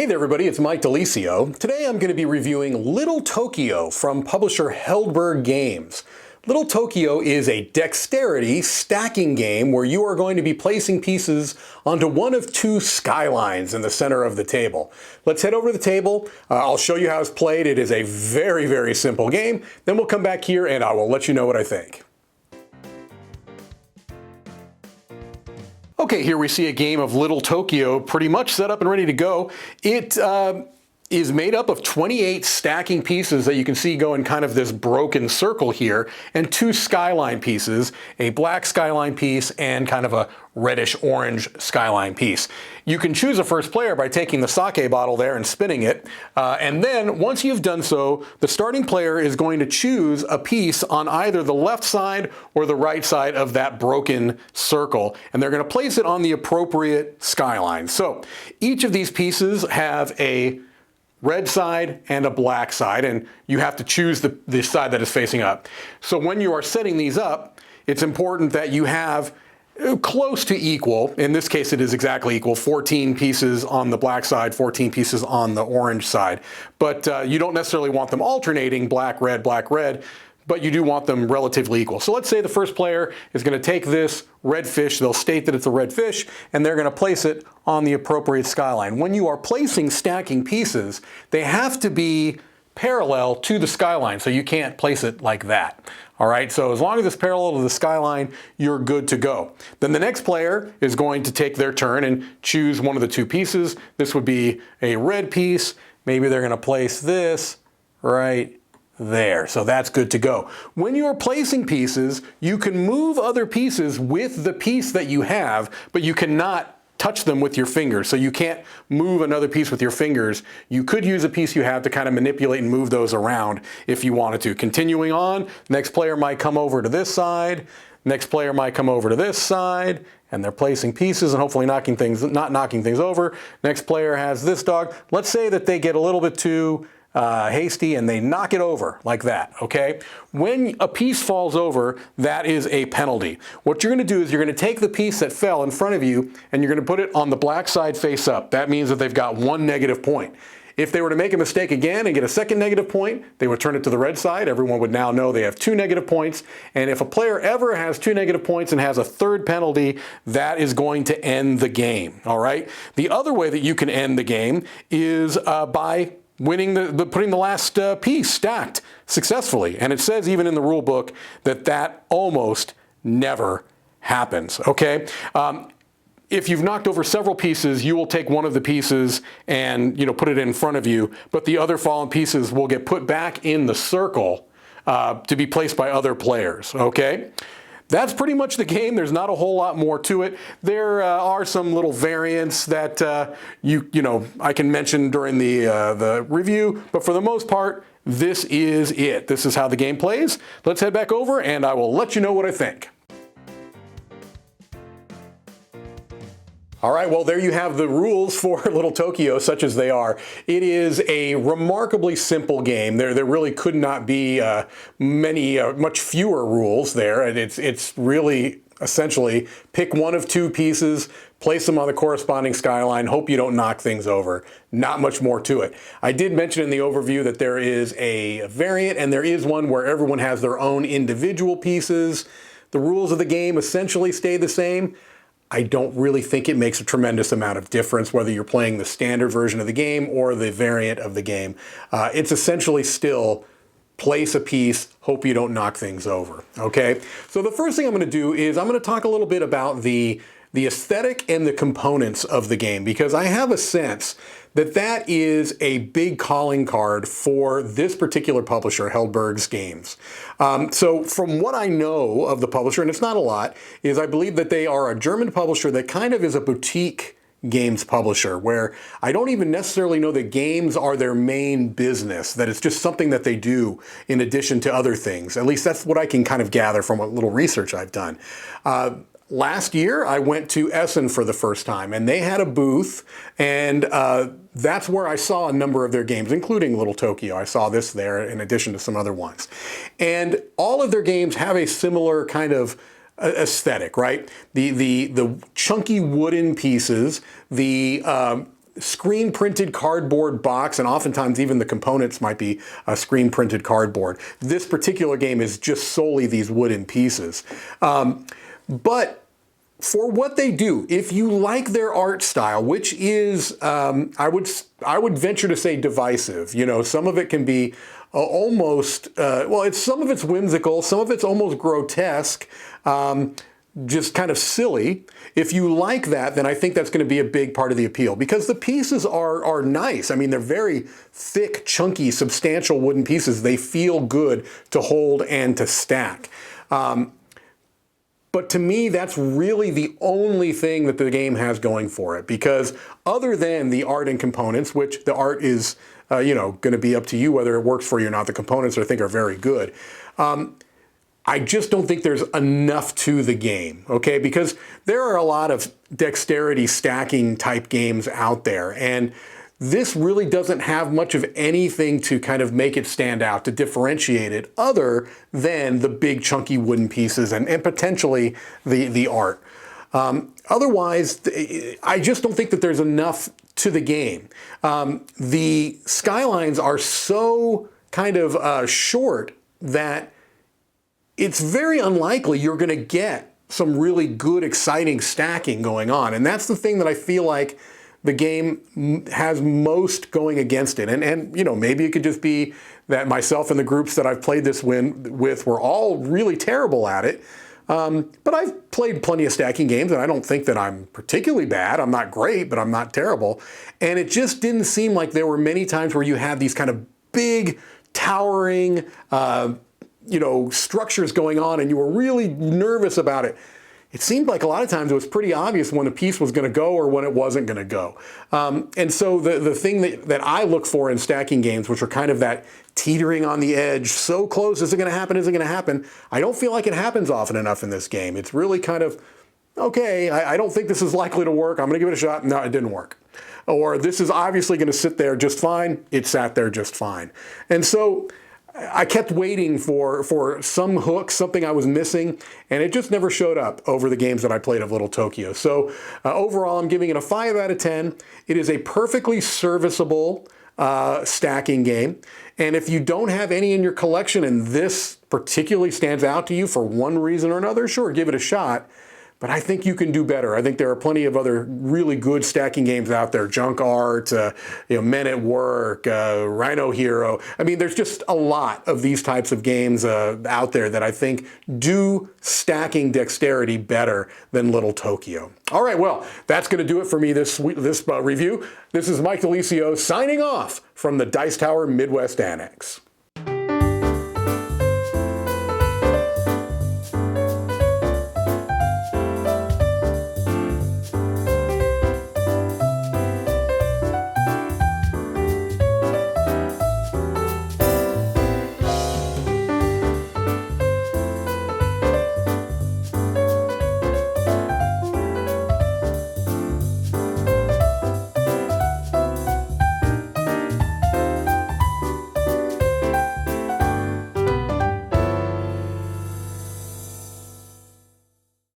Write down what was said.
Hey there everybody, it's Mike DiLisio. Today I'm going to be reviewing Little Tokyo from publisher Helberg Games. Little Tokyo is a dexterity stacking game where you are going to be placing pieces onto one of two skylines in the center of the table. Let's head over to the table. I'll show you how it's played. It is a very, very simple game. Then we'll come back here and I will let you know what I think. Okay, here we see a game of Little Tokyo pretty much set up and ready to go. It is made up of 28 stacking pieces that you can see go in kind of this broken circle here, and two skyline pieces, a black skyline piece and kind of a reddish-orange skyline piece. You can choose a first player by taking the sake bottle there and spinning it, and then once you've done so, the starting player is going to choose a piece on either the left side or the right side of that broken circle, and they're going to place it on the appropriate skyline. So each of these pieces have a red side and a black side, and you have to choose the side that is facing up. So when you are setting these up, it's important that you have close to equal, in this case it is exactly equal, 14 pieces on the black side, 14 pieces on the orange side. But you don't necessarily want them alternating black, red, but you do want them relatively equal. So let's say the first player is going to take this red fish, they'll state that it's a red fish, and they're going to place it on the appropriate skyline. When you are placing stacking pieces, they have to be parallel to the skyline, so you can't place it like that. All right, so as long as it's parallel to the skyline, you're good to go. Then the next player is going to take their turn and choose one of the two pieces. This would be a red piece. Maybe they're going to place this right there. So that's good to go. When you're placing pieces, you can move other pieces with the piece that you have, but you cannot touch them with your fingers. So you can't move another piece with your fingers. You could use a piece you have to kind of manipulate and move those around if you wanted to. Continuing on, next player might come over to this side, next player might come over to this side, and they're placing pieces and hopefully not knocking things over. Next player has this dog. Let's say that they get a little bit too hasty and they knock it over like that, okay? When a piece falls over, that is a penalty. What you're going to do is you're going to take the piece that fell in front of you and you're going to put it on the black side face up. That means that they've got one negative point. If they were to make a mistake again and get a second negative point, they would turn it to the red side. Everyone would now know they have two negative points. And if a player ever has two negative points and has a third penalty, that is going to end the game, all right? The other way that you can end the game is by winning putting the last piece stacked successfully. And it says even in the rule book that almost never happens, okay? If you've knocked over several pieces, you will take one of the pieces and put it in front of you, but the other fallen pieces will get put back in the circle to be placed by other players, okay? That's pretty much the game. There's not a whole lot more to it. There are some little variants that I can mention during the review, but for the most part, this is it. This is how the game plays. Let's head back over and I will let you know what I think. All right, well, there you have the rules for Little Tokyo, such as they are. It is a remarkably simple game. There really could not be much fewer rules there. And it's really essentially pick one of two pieces, place them on the corresponding skyline, hope you don't knock things over. Not much more to it. I did mention in the overview that there is a variant, and there is one where everyone has their own individual pieces. The rules of the game essentially stay the same. I don't really think it makes a tremendous amount of difference whether you're playing the standard version of the game or the variant of the game. It's essentially still place a piece, hope you don't knock things over, okay? So the first thing I'm going to do is I'm going to talk a little bit about the aesthetic and the components of the game, because I have a sense that is a big calling card for this particular publisher, Helberg's Games. So from what I know of the publisher, and it's not a lot, is I believe that they are a German publisher that kind of is a boutique games publisher, where I don't even necessarily know that games are their main business, that it's just something that they do in addition to other things. At least that's what I can kind of gather from what little research I've done. Last year, I went to Essen for the first time, and they had a booth, and that's where I saw a number of their games, including Little Tokyo. I saw this there in addition to some other ones. And all of their games have a similar kind of aesthetic, right? The chunky wooden pieces, the screen printed cardboard box, and oftentimes even the components might be screen printed cardboard. This particular game is just solely these wooden pieces. But for what they do, if you like their art style, which is, I would venture to say divisive. You know, some of it can be almost, some of it's whimsical, some of it's almost grotesque, just kind of silly. If you like that, then I think that's going to be a big part of the appeal, because the pieces are nice. I mean, they're very thick, chunky, substantial wooden pieces. They feel good to hold and to stack. But to me, that's really the only thing that the game has going for it, because other than the art and components, which the art is, going to be up to you whether it works for you or not. The components, I think, are very good. I just don't think there's enough to the game, okay? Because there are a lot of dexterity stacking type games out there, and this really doesn't have much of anything to kind of make it stand out, to differentiate it, other than the big chunky wooden pieces and potentially the art. Otherwise, I just don't think that there's enough to the game. The skylines are so kind of short that it's very unlikely you're going to get some really good, exciting stacking going on. And that's the thing that I feel like the game has most going against it. And maybe it could just be that myself and the groups that I've played this with were all really terrible at it. But I've played plenty of stacking games, and I don't think that I'm particularly bad. I'm not great, but I'm not terrible. And it just didn't seem like there were many times where you had these kind of big, towering, structures going on, and you were really nervous about it. It seemed like a lot of times it was pretty obvious when a piece was going to go or when it wasn't going to go. And so the thing that I look for in stacking games, which are kind of that teetering on the edge, so close, is it going to happen, is it going to happen? I don't feel like it happens often enough in this game. It's really kind of, okay, I don't think this is likely to work. I'm going to give it a shot. No, it didn't work. Or this is obviously going to sit there just fine. It sat there just fine. And so I kept waiting for some hook, something I was missing, and it just never showed up over the games that I played of Little Tokyo. So overall, I'm giving it a 5 out of 10. It is a perfectly serviceable stacking game. And if you don't have any in your collection and this particularly stands out to you for one reason or another, sure, give it a shot. But I think you can do better. I think there are plenty of other really good stacking games out there. Junk Art, Men at Work, Rhino Hero. I mean, there's just a lot of these types of games out there that I think do stacking dexterity better than Little Tokyo. All right, well, that's going to do it for me this review. This is Mike DiLisio signing off from the Dice Tower Midwest Annex.